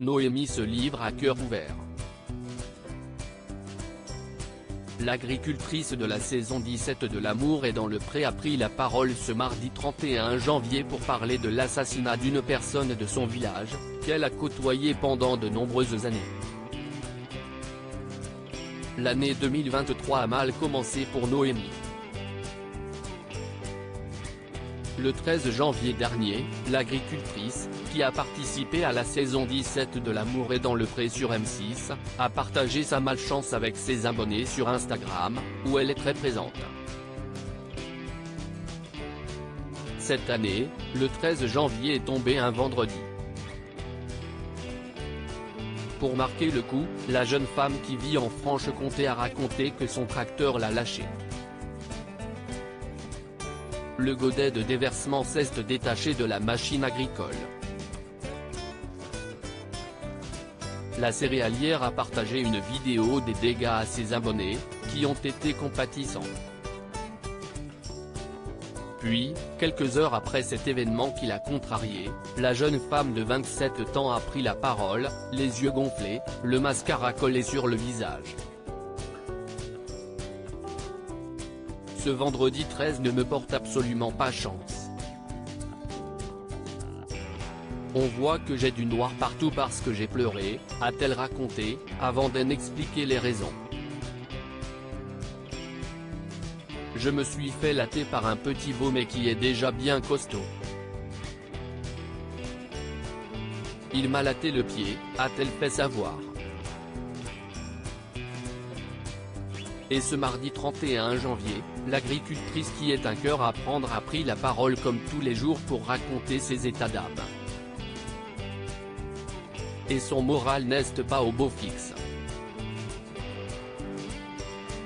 Noémie se livre à cœur ouvert. L'agricultrice de la saison 17 de L'amour est dans le pré a pris la parole ce mardi 31 janvier pour parler de l'assassinat d'une personne de son village, qu'elle a côtoyé pendant de nombreuses années. L'année 2023 a mal commencé pour Noémie. Le 13 janvier dernier, l'agricultrice, qui a participé à la saison 17 de L'amour est dans le pré sur M6, a partagé sa malchance avec ses abonnés sur Instagram, où elle est très présente. Cette année, le 13 janvier est tombé un vendredi. Pour marquer le coup, la jeune femme qui vit en Franche-Comté a raconté que son tracteur l'a lâchée. Le godet de déversement s'est détaché de la machine agricole. La céréalière a partagé une vidéo des dégâts à ses abonnés, qui ont été compatissants. Puis, quelques heures après cet événement qui l'a contrariée, la jeune femme de 27 ans a pris la parole, les yeux gonflés, le mascara collé sur le visage. Ce vendredi 13 ne me porte absolument pas chance. On voit que j'ai du noir partout parce que j'ai pleuré, a-t-elle raconté, avant d'en expliquer les raisons. Je me suis fait latter par un petit veau mais qui est déjà bien costaud. Il m'a latté le pied, a-t-elle fait savoir. Et ce mardi 31 janvier, l'agricultrice qui est un cœur à prendre a pris la parole comme tous les jours pour raconter ses états d'âme. Et son moral n'est pas au beau fixe.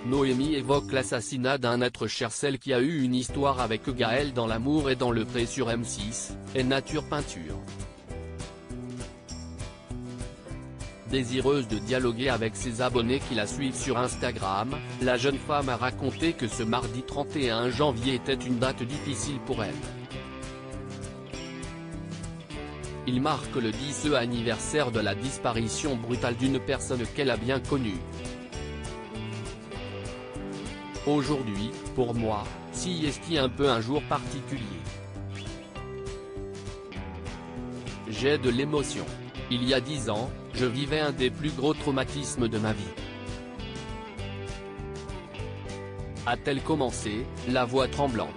Noémie évoque l'assassinat d'un être cher, celle qui a eu une histoire avec Gaël dans L'amour et dans le pré sur M6, et Nature Peinture. Désireuse de dialoguer avec ses abonnés qui la suivent sur Instagram, la jeune femme a raconté que ce mardi 31 janvier était une date difficile pour elle. Il marque le 10e anniversaire de la disparition brutale d'une personne qu'elle a bien connue. Aujourd'hui, pour moi, c'est un peu un jour particulier. J'ai de l'émotion. Il y a 10 ans, je vivais un des plus gros traumatismes de ma vie. A-t-elle commencé, la voix tremblante.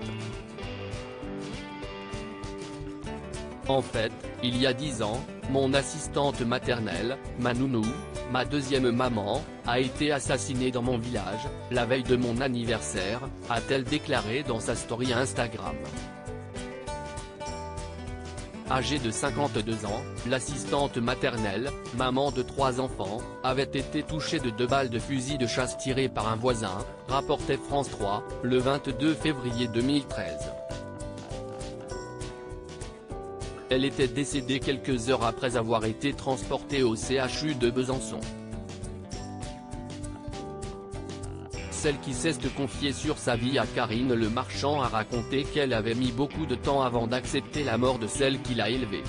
En fait, il y a 10 ans, mon assistante maternelle, ma nounou, ma deuxième maman, a été assassinée dans mon village, la veille de mon anniversaire, a-t-elle déclaré dans sa story Instagram. Âgée de 52 ans, l'assistante maternelle, maman de 3 enfants, avait été touchée de 2 balles de fusil de chasse tirées par un voisin, rapportait France 3, le 22 février 2013. Elle était décédée quelques heures après avoir été transportée au CHU de Besançon. Celle qui s'est confiée sur sa vie à Karine Le Marchand a raconté qu'elle avait mis beaucoup de temps avant d'accepter la mort de celle qui l'a élevée.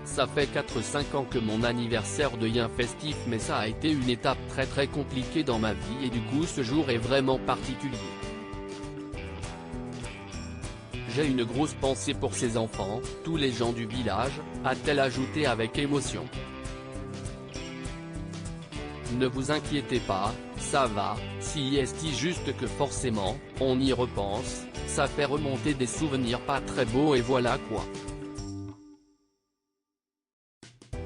Ça fait 4-5 ans que mon anniversaire devient festif, mais ça a été une étape très compliquée dans ma vie et du coup ce jour est vraiment particulier. J'ai une grosse pensée pour ces enfants, tous les gens du village, a-t-elle ajouté avec émotion. Ne vous inquiétez pas, ça va, c'est juste que forcément, on y repense, ça fait remonter des souvenirs pas très beaux et voilà quoi.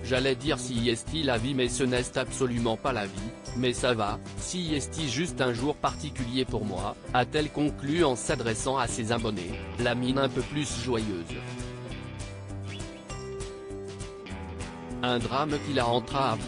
J'allais dire c'est la vie mais ce n'est absolument pas la vie, mais ça va, c'est juste un jour particulier pour moi, a-t-elle conclu en s'adressant à ses abonnés, la mine un peu plus joyeuse. Un drame qui la rentra à vie.